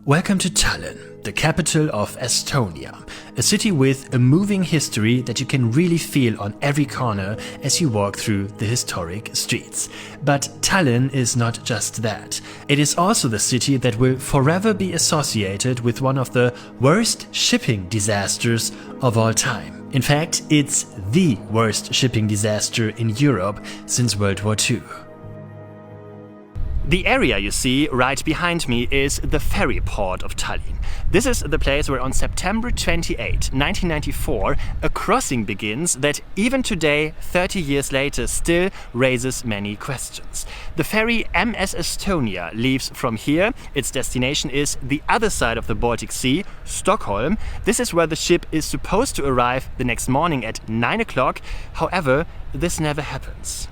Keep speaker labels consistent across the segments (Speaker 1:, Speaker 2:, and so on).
Speaker 1: Welcome to Tallinn, the capital of Estonia, a city with a moving history that you can really feel on every corner as you walk through the historic streets. But Tallinn is not just that. It is also the city that will forever be associated with one of the worst shipping disasters of all time. In fact, it's the worst shipping disaster in Europe since World War II. The area you see right behind me is the ferry port of Tallinn. This is the place where on September 28, 1994, a crossing begins that even today, 30 years later, still raises many questions. The ferry MS Estonia leaves from here. Its destination is the other side of the Baltic Sea, Stockholm. This is where the ship is supposed to arrive the next morning at 9 o'clock. However, this never happens.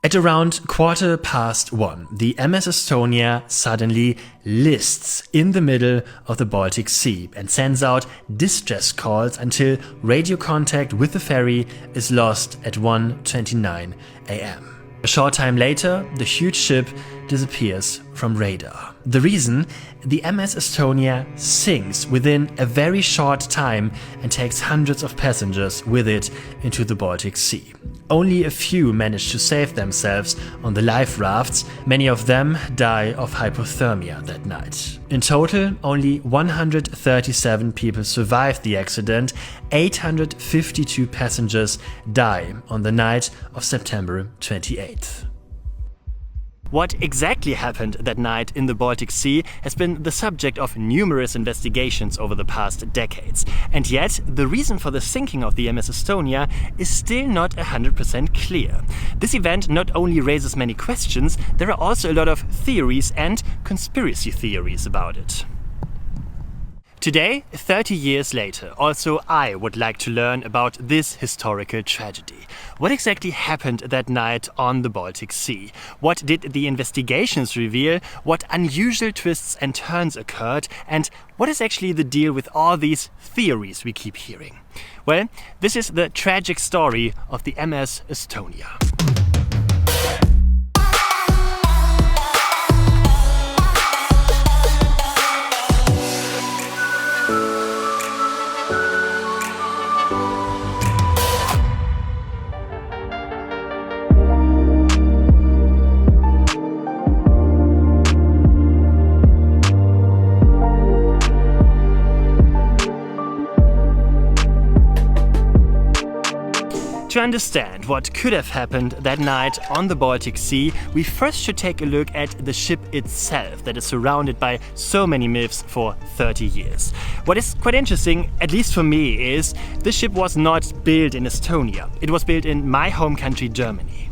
Speaker 1: At around 1:15, the MS Estonia suddenly lists in the middle of the Baltic Sea and sends out distress calls until radio contact with the ferry is lost at 1:29 a.m. A short time later, the huge ship disappears from radar. The reason? The MS Estonia sinks within a very short time and takes hundreds of passengers with it into the Baltic Sea. Only a few manage to save themselves on the life rafts. Many of them die of hypothermia that night. In total, only 137 people survived the accident. 852 passengers die on the night of September 28th. What exactly happened that night in the Baltic Sea has been the subject of numerous investigations over the past decades. And yet, the reason for the sinking of the MS Estonia is still not 100% clear. This event not only raises many questions, there are also a lot of theories and conspiracy theories about it. Today, 30 years later, also I would like to learn about this historical tragedy. What exactly happened that night on the Baltic Sea? What did the investigations reveal? What unusual twists and turns occurred? And what is actually the deal with all these theories we keep hearing? Well, this is the tragic story of the MS Estonia. To understand what could have happened that night on the Baltic Sea, we first should take a look at the ship itself that is surrounded by so many myths for 30 years. What is quite interesting, at least for me, is this ship was not built in Estonia. It was built in my home country, Germany.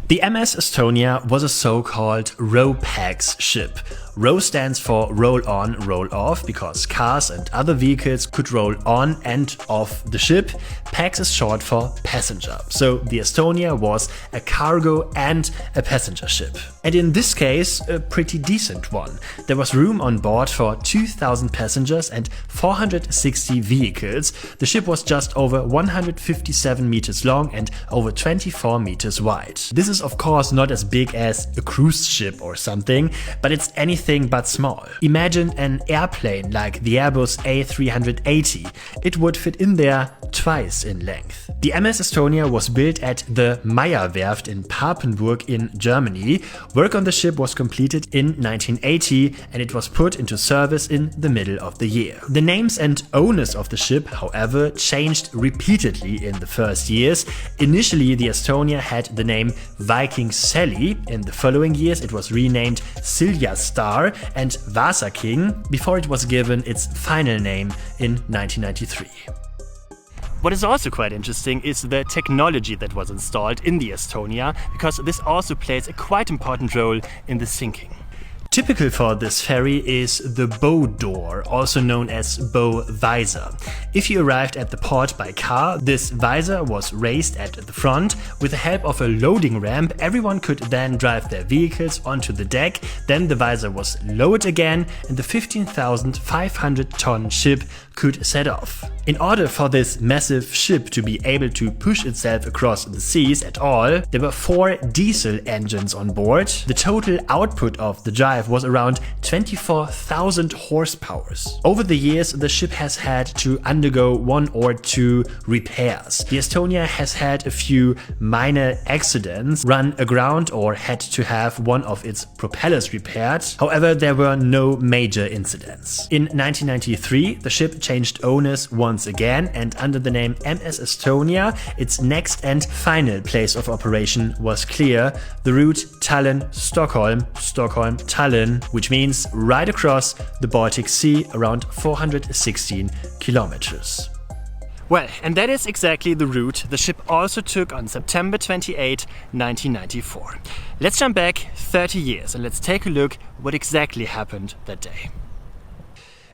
Speaker 1: The MS Estonia was a so-called RoPax ship. Ro stands for roll on, roll off, because cars and other vehicles could roll on and off the ship. Pax is short for passenger. So the Estonia was a cargo and a passenger ship. And in this case, a pretty decent one. There was room on board for 2,000 passengers and 460 vehicles. The ship was just over 157 meters long and over 24 meters wide. This is of course not as big as a cruise ship or something, but it's anything but small. Imagine an airplane like the Airbus A380. It would fit in there twice in length. The MS Estonia was built at the Meyer Werft in Papenburg in Germany. Work on the ship was completed in 1980 and it was put into service in the middle of the year. The names and owners of the ship, however, changed repeatedly in the first years. Initially, the Estonia had the name Viking Sally. In the following years, it was renamed Silja Star and Vasa King before it was given its final name in 1993. What is also quite interesting is the technology that was installed in the Estonia, because this also plays a quite important role in the sinking. Typical for this ferry is the bow door, also known as bow visor. If you arrived at the port by car, this visor was raised at the front. With the help of a loading ramp, everyone could then drive their vehicles onto the deck. Then the visor was lowered again and the 15,500-ton ship could set off. In order for this massive ship to be able to push itself across the seas at all, there were 4 diesel engines on board. The total output of the drive drive was around 24,000 horsepower. Over the years, the ship has had to undergo 1 or 2 repairs. The Estonia has had a few minor accidents, run aground or had to have one of its propellers repaired. However, there were no major incidents. In 1993, the ship changed owners once again, and under the name MS Estonia, its next and final place of operation was clear: the route Tallinn-Stockholm, Stockholm-Tallinn, which means right across the Baltic Sea, around 416 kilometers. Well, and that is exactly the route the ship also took on September 28, 1994. Let's jump back 30 years and let's take a look what exactly happened that day.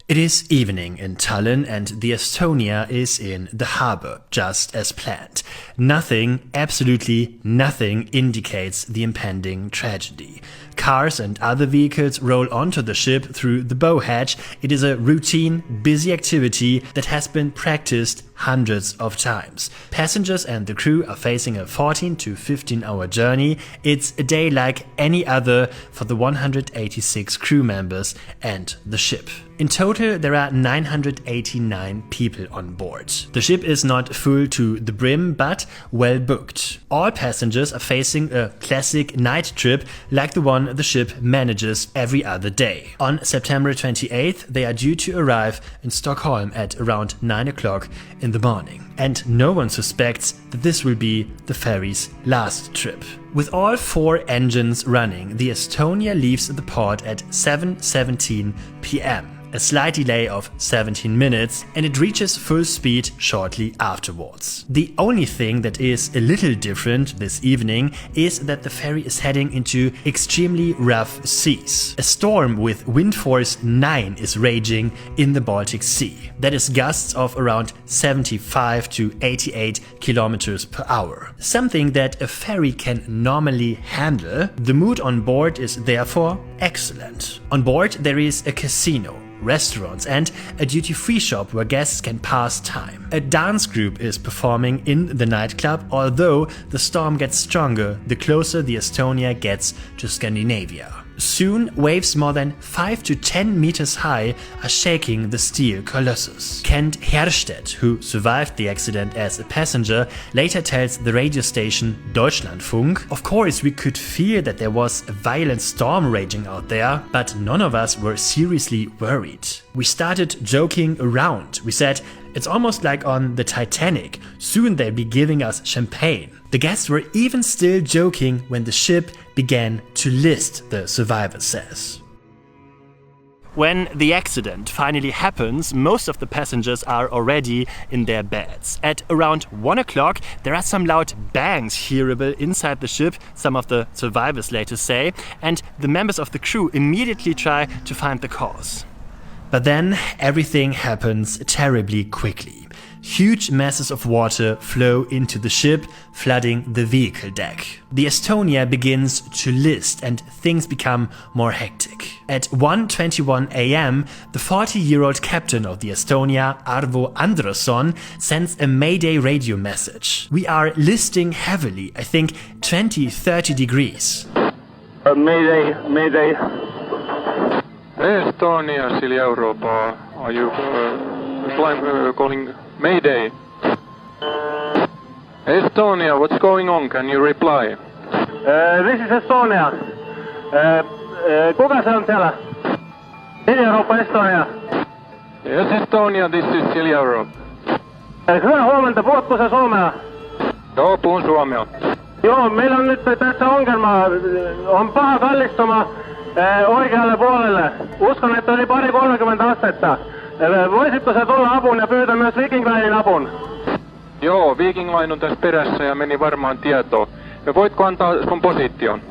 Speaker 1: It is evening in Tallinn and the Estonia is in the harbor, just as planned. Nothing, absolutely nothing, indicates the impending tragedy. Cars and other vehicles roll onto the ship through the bow hatch. It is a routine, busy activity that has been practiced hundreds of times. Passengers and the crew are facing a 14 to 15-hour journey. It's a day like any other for the 186 crew members and the ship. In total, there are 989 people on board. The ship is not full to the brim, but well booked. All passengers are facing a classic night trip like the one the ship manages every other day. On September 28th, they are due to arrive in Stockholm at around 9 o'clock in the morning. And no one suspects that this will be the ferry's last trip. With all 4 engines running, the Estonia leaves the port at 7:17 p.m. A slight delay of 17 minutes, and it reaches full speed shortly afterwards. The only thing that is a little different this evening is that the ferry is heading into extremely rough seas. A storm with wind force 9 is raging in the Baltic Sea. That is gusts of around 75 to 88 kilometers per hour. Something that a ferry can normally handle. The mood on board is therefore excellent. On board there is a casino, restaurants and a duty-free shop where guests can pass time. A dance group is performing in the nightclub, although the storm gets stronger the closer the Estonia gets to Scandinavia. Soon, waves more than 5 to 10 meters high are shaking the steel colossus. Kent Herstedt, who survived the accident as a passenger, later tells the radio station Deutschlandfunk, "Of course, we could feel that there was a violent storm raging out there, but none of us were seriously worried. We started joking around. We said, it's almost like on the Titanic. Soon they'll be giving us champagne." The guests were even still joking when the ship began to list, the survivor says. When the accident finally happens, most of the passengers are already in their beds. At around 1 o'clock, there are some loud bangs hearable inside the ship, some of the survivors later say, and the members of the crew immediately try to find the cause. But then everything happens terribly quickly. Huge masses of water flow into the ship, flooding the vehicle deck. The Estonia begins to list and things become more hectic. At 1:21 a.m., the 40-year-old captain of the Estonia, Arvo Andrusson, sends a Mayday radio message. "We are listing heavily, I think 20-30 degrees.
Speaker 2: Mayday, Mayday.
Speaker 3: Estonia, Silja Europa, are you calling Mayday? Estonia, what's going on? Can you reply?
Speaker 2: This is Estonia. Kuka se on siellä? Silja Europa, Estonia.
Speaker 3: Yes, Estonia, this is Silja Europa.
Speaker 2: Hyvää huomenta, puhutko sä suomea?
Speaker 3: Joo, puhun suomea.
Speaker 2: Joo, meillä on nyt tässä ongelma. On paha kallistuma oikealle puolelle. Uskon, että oli 30 astetta. Voisitko sä tulla apuun ja pyytää myös Viking Linein apun?
Speaker 3: Joo, Viking Line on tässä perässä ja meni varmaan tietoon. Ja voitko antaa sun position?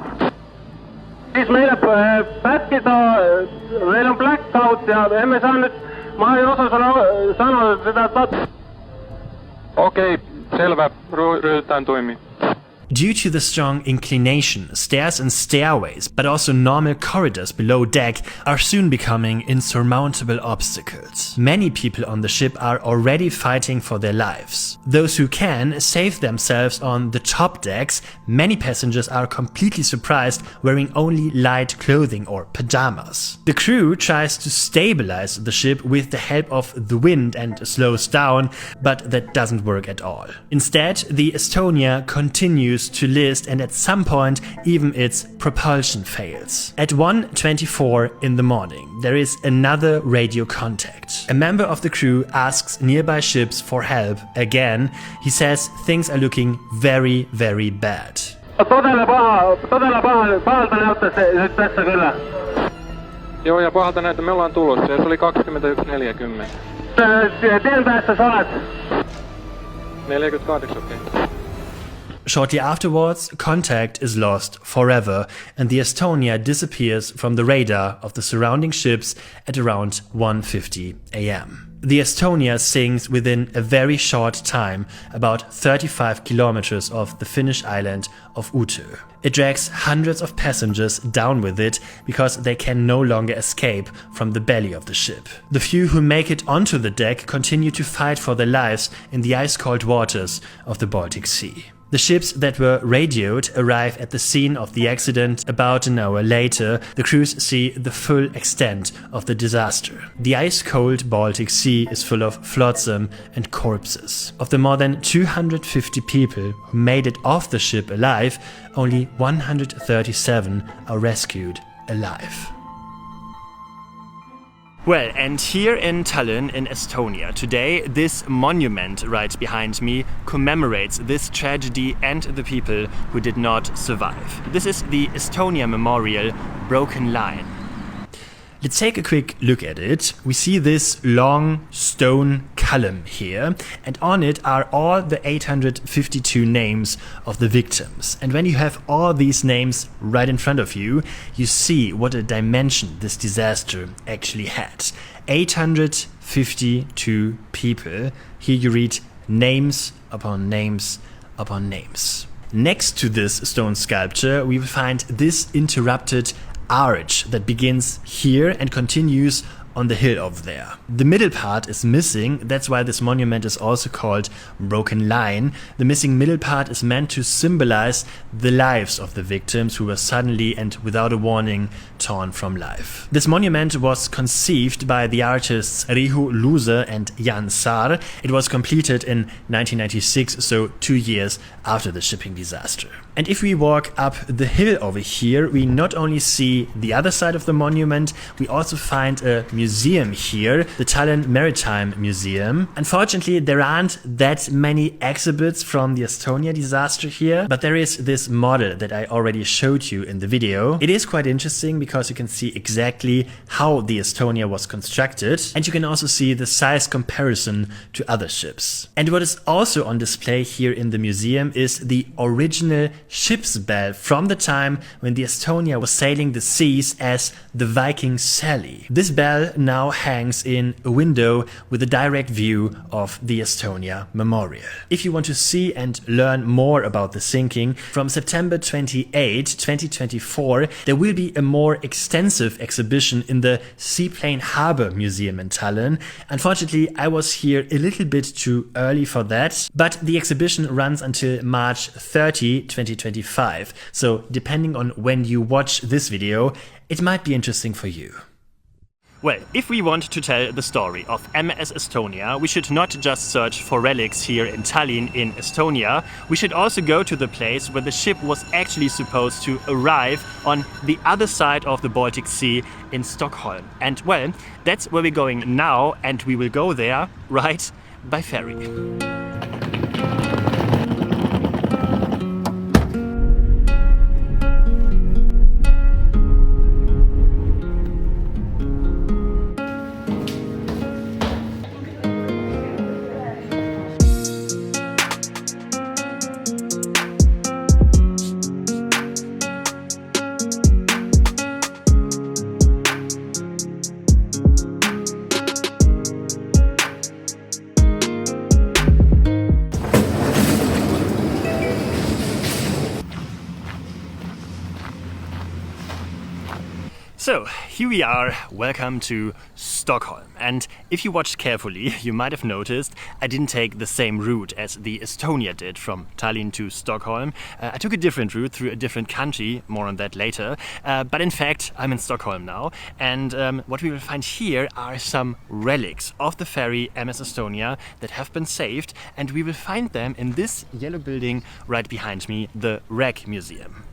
Speaker 2: Siis meillä pätkit on, meillä on blackout ja emme saa nyt, mä en osaa sanoa sitä.
Speaker 3: Okei, selvä, ryhdytään toimiin.
Speaker 1: Due to the strong inclination, stairs and stairways, but also normal corridors below deck are soon becoming insurmountable obstacles. Many people on the ship are already fighting for their lives. Those who can save themselves on the top decks. Many passengers are completely surprised, wearing only light clothing or pajamas. The crew tries to stabilize the ship with the help of the wind and slows down, but that doesn't work at all. Instead, the Estonia continues to list, and at some point even its propulsion fails. At 1:24 in the morning, there is another radio contact. A member of the crew asks nearby ships for help again. He says things are looking very, very bad.
Speaker 2: Pahalta näyttäisi nyt tässä kyllä.
Speaker 3: Joo, ja pahalta näytä, me ollaan tulossa, ja se oli 21.40.
Speaker 2: Tien päässä sä olet.
Speaker 3: 48, okei.
Speaker 1: Shortly afterwards, contact is lost forever, and the Estonia disappears from the radar of the surrounding ships at around 1:50 a.m. The Estonia sinks within a very short time, about 35 kilometers off the Finnish island of Utu. It drags hundreds of passengers down with it because they can no longer escape from the belly of the ship. The few who make it onto the deck continue to fight for their lives in the ice-cold waters of the Baltic Sea. The ships that were radioed arrive at the scene of the accident about an hour later. The crews see the full extent of the disaster. The ice-cold Baltic Sea is full of flotsam and corpses. Of the more than 250 people who made it off the ship alive, only 137 are rescued alive. Well, and here in Tallinn in Estonia today, this monument right behind me commemorates this tragedy and the people who did not survive. This is the Estonia Memorial Broken Line. Let's take a quick look at it. We see this long stone column here, and on it are all the 852 names of the victims. And when you have all these names right in front of you, you see what a dimension this disaster actually had. 852 people. Here you read names upon names upon names. Next to this stone sculpture, we will find this interrupted arch that begins here and continues on the hill over there. The middle part is missing, that's why this monument is also called Broken Line. The missing middle part is meant to symbolize the lives of the victims who were suddenly and without a warning torn from life. This monument was conceived by the artists Rihu Luze and Jan Saar. It was completed in 1996, so 2 years after the shipping disaster. And if we walk up the hill over here, we not only see the other side of the monument, we also find a museum here, the Tallinn Maritime Museum. Unfortunately, there aren't that many exhibits from the Estonia disaster here, but there is this model that I already showed you in the video. It is quite interesting because you can see exactly how the Estonia was constructed, and you can also see the size comparison to other ships. And what is also on display here in the museum is the original ship's bell from the time when the Estonia was sailing the seas as the Viking Sally. This bell now hangs in a window with a direct view of the Estonia Memorial. If you want to see and learn more about the sinking, from September 28, 2024, there will be a more extensive exhibition in the Seaplane Harbour Museum in Tallinn. Unfortunately, I was here a little bit too early for that, but the exhibition runs until March 30, 2025. So depending on when you watch this video, it might be interesting for you. Well, if we want to tell the story of MS Estonia, we should not just search for relics here in Tallinn in Estonia. We should also go to the place where the ship was actually supposed to arrive on the other side of the Baltic Sea in Stockholm. And well, that's where we're going now, and we will go there right by ferry. So, here we are, welcome to Stockholm. And if you watched carefully, you might have noticed I didn't take the same route as the Estonia did from Tallinn to Stockholm. I took a different route through a different country, more on that later. But in fact, I'm in Stockholm now, and what we will find here are some relics of the ferry MS Estonia that have been saved, and we will find them in this yellow building right behind me, the Wreck Museum.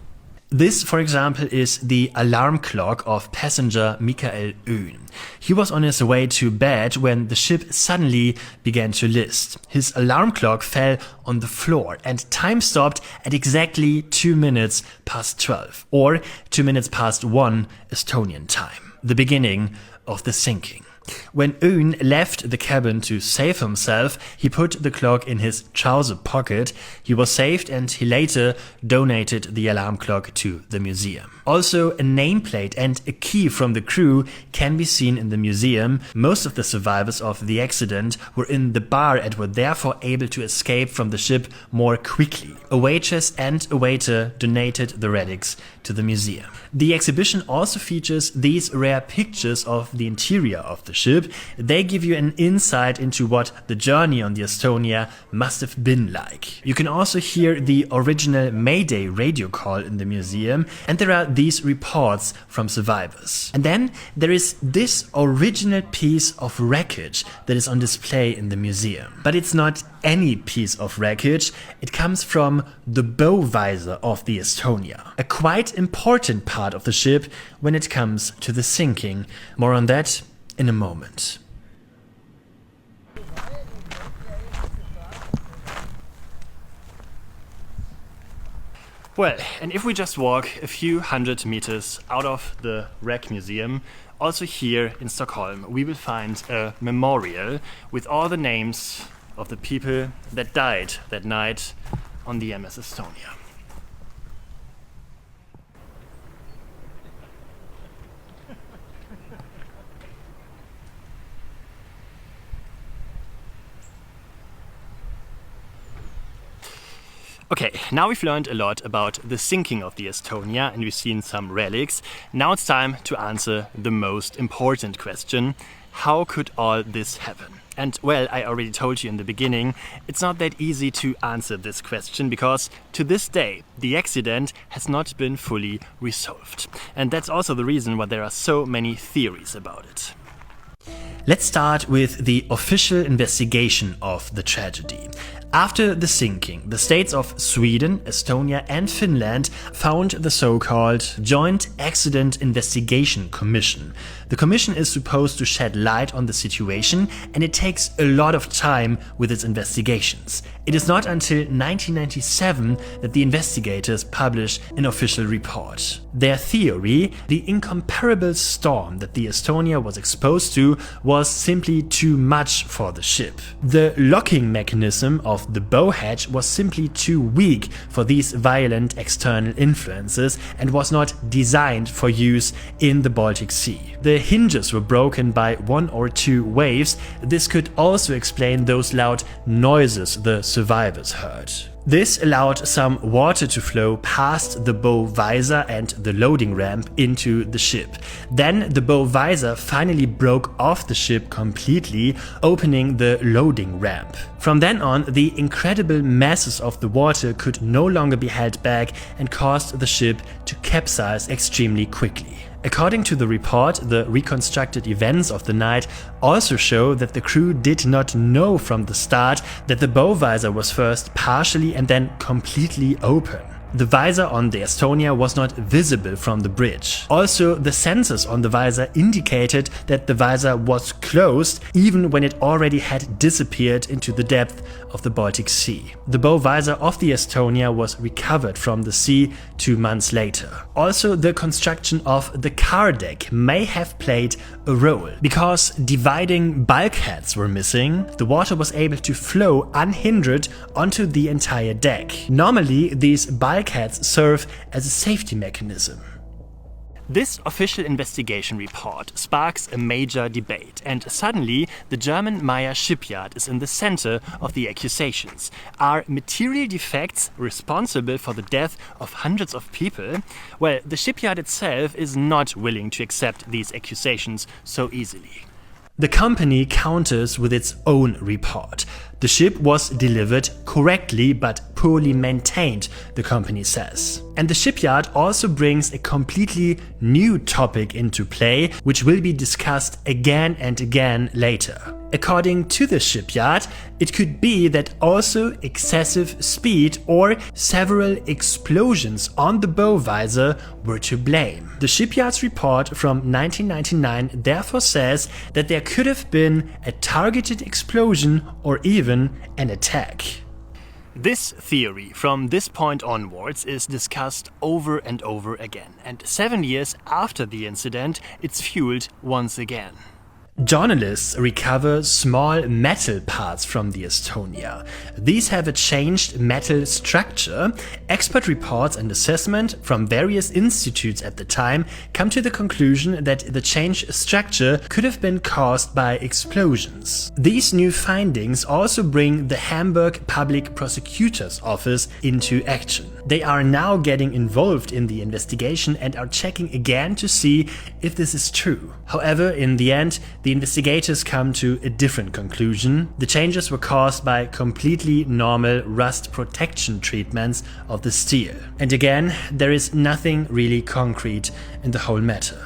Speaker 1: This, for example, is the alarm clock of passenger Mikael Öhn. He was on his way to bed when the ship suddenly began to list. His alarm clock fell on the floor and time stopped at exactly 2 minutes past 12, or 2 minutes past 1 Estonian time, the beginning of the sinking. When Öhn left the cabin to save himself, he put the clock in his trouser pocket. He was saved and he later donated the alarm clock to the museum. Also, a nameplate and a key from the crew can be seen in the museum. Most of the survivors of the accident were in the bar and were therefore able to escape from the ship more quickly. A waitress and a waiter donated the relics to the museum. The exhibition also features these rare pictures of the interior of the ship. They give you an insight into what the journey on the Estonia must have been like. You can also hear the original Mayday radio call in the museum, and there are these reports from survivors. And then there is this original piece of wreckage that is on display in the museum. But it's not any piece of wreckage, it comes from the bow visor of the Estonia, a quite important part of the ship when it comes to the sinking. More on that in a moment. Well, and if we just walk a few hundred meters out of the Wreck Museum, also here in Stockholm, we will find a memorial with all the names of the people that died that night on the MS Estonia. Okay, now we've learned a lot about the sinking of the Estonia and we've seen some relics. Now it's time to answer the most important question. How could all this happen? And well, I already told you in the beginning, it's not that easy to answer this question because to this day, the accident has not been fully resolved. And that's also the reason why there are so many theories about it. Let's start with the official investigation of the tragedy. After the sinking, the states of Sweden, Estonia and Finland found the so-called Joint Accident Investigation Commission. The commission is supposed to shed light on the situation, and it takes a lot of time with its investigations. It is not until 1997 that the investigators publish an official report. Their theory, the incomparable storm that the Estonia was exposed to, was simply too much for the ship. The locking mechanism of the bow hatch was simply too weak for these violent external influences and was not designed for use in the Baltic Sea. The hinges were broken by 1 or 2 waves. This could also explain those loud noises the survivors heard. This allowed some water to flow past the bow visor and the loading ramp into the ship. Then the bow visor finally broke off the ship completely, opening the loading ramp. From then on, the incredible masses of the water could no longer be held back and caused the ship to capsize extremely quickly. According to the report, the reconstructed events of the night also show that the crew did not know from the start that the bow visor was first partially and then completely open. The visor on the Estonia was not visible from the bridge. Also, the sensors on the visor indicated that the visor was closed even when it already had disappeared into the depth of the Baltic Sea. The bow visor of the Estonia was recovered from the sea 2 months later. Also, the construction of the car deck may have played a role. Because dividing bulkheads were missing, the water was able to flow unhindered onto the entire deck. Normally, these bulkheads serve as a safety mechanism. This official investigation report sparks a major debate, and suddenly the German Meyer shipyard is in the center of the accusations. Are material defects responsible for the death of hundreds of people? Well, the shipyard itself is not willing to accept these accusations so easily. The company counters with its own report. The ship was delivered correctly but poorly maintained, the company says. And the shipyard also brings a completely new topic into play, which will be discussed again and again later. According to the shipyard, it could be that also excessive speed or several explosions on the bow visor were to blame. The shipyard's report from 1999 therefore says that there could have been a targeted explosion or even an attack. This theory from this point onwards is discussed over and over again, and 7 years after the incident it's fueled once again. Journalists recover small metal parts from the Estonia. These have a changed metal structure. Expert reports and assessment from various institutes at the time come to the conclusion that the changed structure could have been caused by explosions. These new findings also bring the Hamburg Public Prosecutor's Office into action. They are now getting involved in the investigation and are checking again to see if this is true. However, in the end, the investigators come to a different conclusion. The changes were caused by completely normal rust protection treatments of the steel. And again, there is nothing really concrete in the whole matter.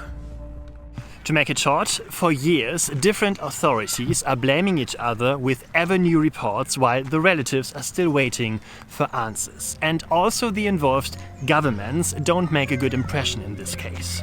Speaker 1: To make it short, for years, different authorities are blaming each other with ever new reports while the relatives are still waiting for answers. And also the involved governments don't make a good impression in this case.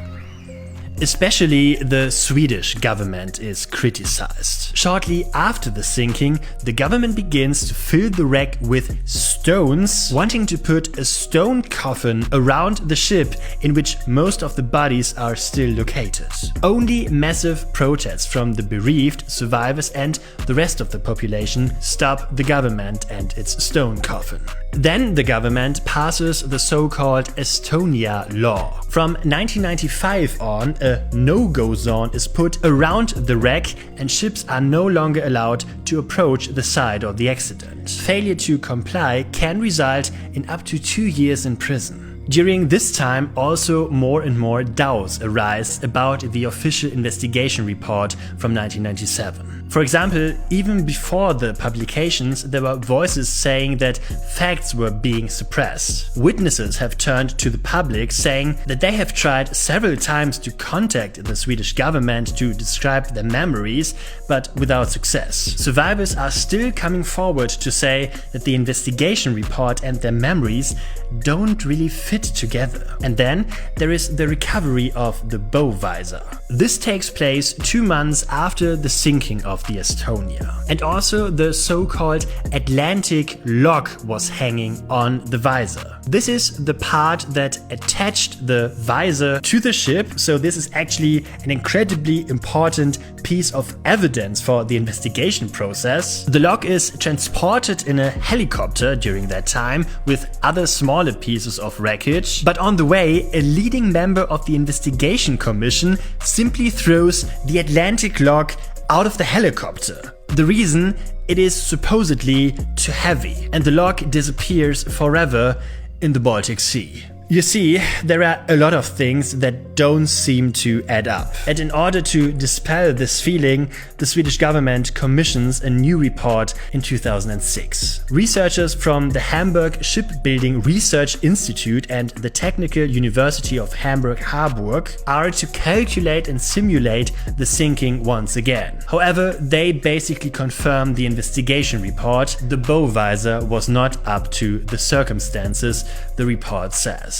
Speaker 1: Especially the Swedish government is criticized. Shortly after the sinking, the government begins to fill the wreck with stones, wanting to put a stone coffin around the ship in which most of the bodies are still located. Only massive protests from the bereaved, survivors and the rest of the population stop the government and its stone coffin. Then the government passes the so-called Estonia law. From 1995 on, a no-go zone is put around the wreck and ships are no longer allowed to approach the site of the accident. Failure to comply can result in up to 2 years in prison. During this time, also more and more doubts arise about the official investigation report from 1997. For example, even before the publications, there were voices saying that facts were being suppressed. Witnesses have turned to the public saying that they have tried several times to contact the Swedish government to describe their memories, but without success. Survivors are still coming forward to say that the investigation report and their memories don't really fit together. And then there is the recovery of the bow visor. This takes place 2 months after the sinking of the Estonia. And also the so-called Atlantic lock was hanging on the visor. This is the part that attached the visor to the ship, so this is actually an incredibly important piece of evidence for the investigation process. The lock is transported in a helicopter during that time with other smaller pieces of wreckage, but on the way, a leading member of the investigation commission simply throws the Atlantic lock out of the helicopter. The reason? It is supposedly too heavy, and the lock disappears forever in the Baltic Sea. You see, there are a lot of things that don't seem to add up. And in order to dispel this feeling, the Swedish government commissions a new report in 2006. Researchers from the Hamburg Shipbuilding Research Institute and the Technical University of Hamburg-Harburg are to calculate and simulate the sinking once again. However, they basically confirm the investigation report. The bow visor was not up to the circumstances, the report says.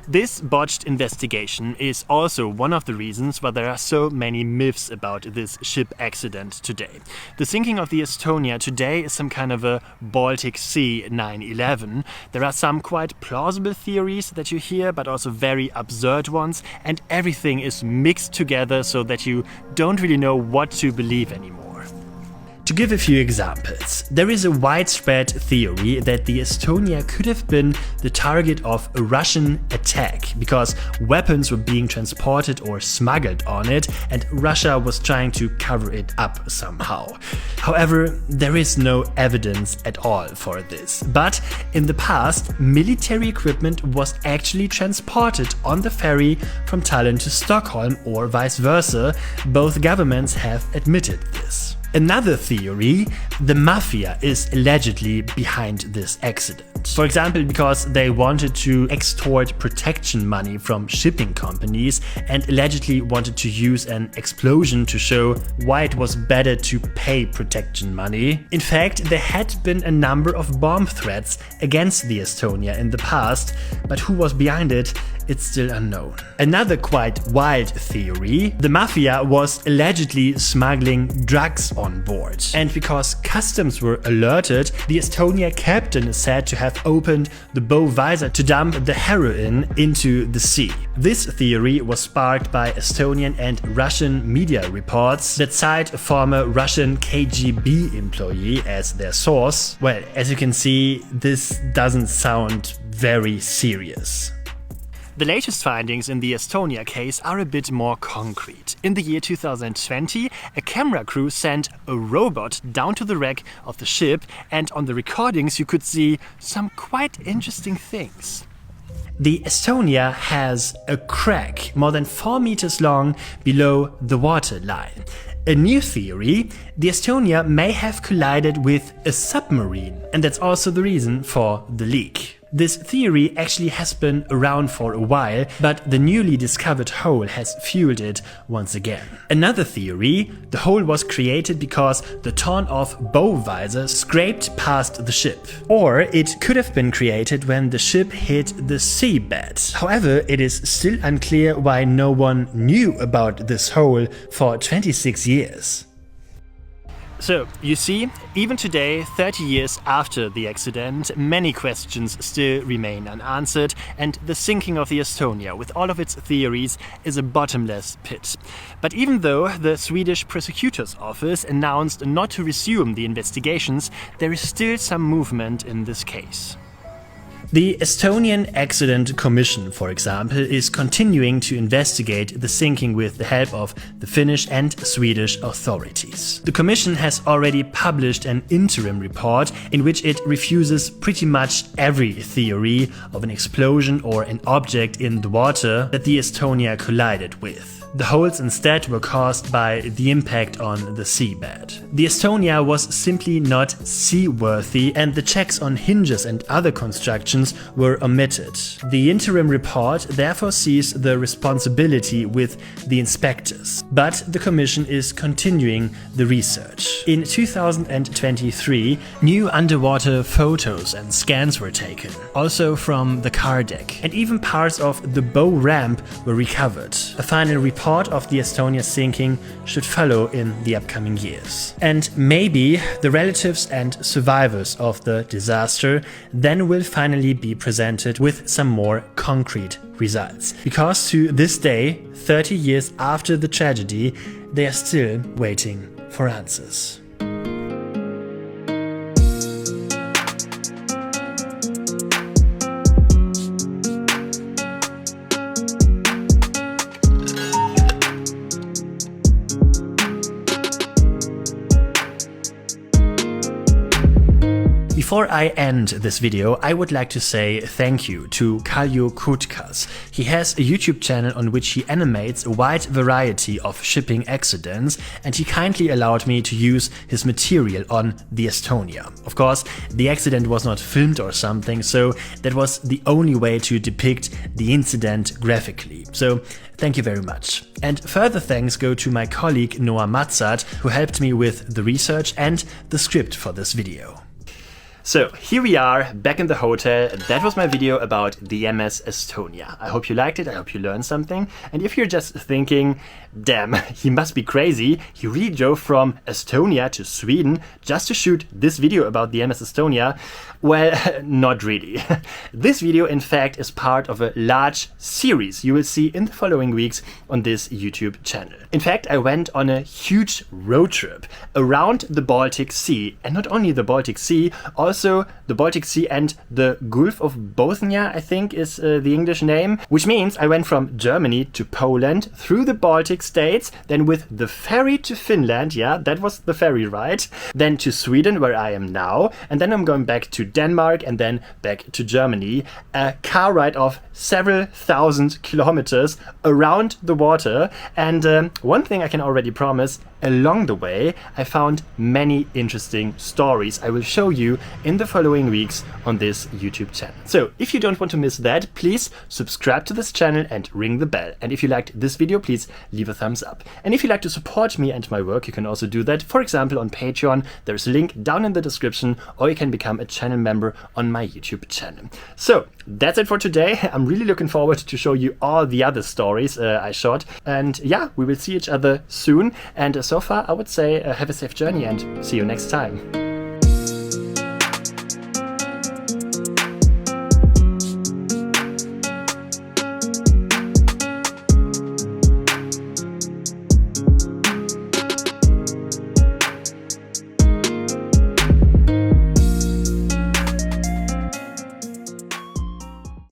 Speaker 1: This botched investigation is also one of the reasons why there are so many myths about this ship accident today. The sinking of the Estonia today is some kind of a Baltic Sea 9/11. There are some quite plausible theories that you hear, but also very absurd ones, and everything is mixed together so that you don't really know what to believe anymore. To To give a few examples, there is a widespread theory that the Estonia could have been the target of a Russian attack because weapons were being transported or smuggled on it and Russia was trying to cover it up somehow. However, there is no evidence at all for this. But in the past, military equipment was actually transported on the ferry from Tallinn to Stockholm or vice versa. Both governments have admitted this. Another theory, the mafia is allegedly behind this accident. For example, because they wanted to extort protection money from shipping companies and allegedly wanted to use an explosion to show why it was better to pay protection money. In fact, there had been a number of bomb threats against the Estonia in the past, but who was behind it? It's still unknown. Another quite wild theory, the mafia was allegedly smuggling drugs on board. And because customs were alerted, the Estonia captain is said to have opened the bow visor to dump the heroin into the sea. This theory was sparked by Estonian and Russian media reports that cite a former Russian KGB employee as their source. Well, as you can see, this doesn't sound very serious. The latest findings in the Estonia case are a bit more concrete. In the year 2020, a camera crew sent a robot down to the wreck of the ship, and on the recordings you could see some quite interesting things. The Estonia has a crack more than 4 meters long below the water line. A new theory, the Estonia may have collided with a submarine, and that's also the reason for the leak. This theory actually has been around for a while, but the newly discovered hole has fueled it once again. Another theory, the hole was created because the torn-off bow visor scraped past the ship. Or it could have been created when the ship hit the seabed. However, it is still unclear why no one knew about this hole for 26 years. So, you see, even today, 30 years after the accident, many questions still remain unanswered, and the sinking of the Estonia, with all of its theories, is a bottomless pit. But even though the Swedish Prosecutor's Office announced not to resume the investigations, there is still some movement in this case. The Estonian Accident Commission, for example, is continuing to investigate the sinking with the help of the Finnish and Swedish authorities. The Commission has already published an interim report in which it refuses pretty much every theory of an explosion or an object in the water that the Estonia collided with. The holes instead were caused by the impact on the seabed. The Estonia was simply not seaworthy, and the checks on hinges and other constructions were omitted. The interim report therefore sees the responsibility with the inspectors, but the Commission is continuing the research. In 2023, new underwater photos and scans were taken, also from the car deck, and even parts of the bow ramp were recovered. A final report of the Estonia sinking should follow in the upcoming years. And maybe the relatives and survivors of the disaster then will finally be presented with some more concrete results. Because to this day, 30 years after the tragedy, they are still waiting for answers. Before I end this video, I would like to say thank you to Kaljo Kutkas. He has a YouTube channel on which he animates a wide variety of shipping accidents, and he kindly allowed me to use his material on the Estonia. Of course, the accident was not filmed or something, so that was the only way to depict the incident graphically. So thank you very much. And further thanks go to my colleague Noah Matzat, who helped me with the research and the script for this video. So here we are back in the hotel. That was my video about the MS Estonia. I hope you liked it. I hope you learned something. And if you're just thinking, damn, he must be crazy. He really drove from Estonia to Sweden just to shoot this video about the MS Estonia. Well, not really. This video, in fact, is part of a large series you will see in the following weeks on this YouTube channel. In fact, I went on a huge road trip around the Baltic Sea, and not only the Baltic Sea, also the Baltic Sea and the Gulf of Bothnia, I think is the English name, which means I went from Germany to Poland through the Baltic states, then with the ferry to Finland, yeah, that was the ferry ride, then to Sweden where I am now, and then I'm going back to Denmark and then back to Germany. A car ride of several thousand kilometers around the water. And one thing I can already promise, along the way I found many interesting stories I will show you in the following weeks on this YouTube channel. So if you don't want to miss that, please subscribe to this channel and ring the bell. And if you liked this video, please leave a thumbs up. And if you'd like to support me and my work, you can also do that, for example, on Patreon. There's a link down in the description, or you can become a channel member on my YouTube channel. So that's it for today. I'm really looking forward to show you all the other stories I shot. And yeah, we will see each other soon. And so far, I would say have a safe journey and see you next time.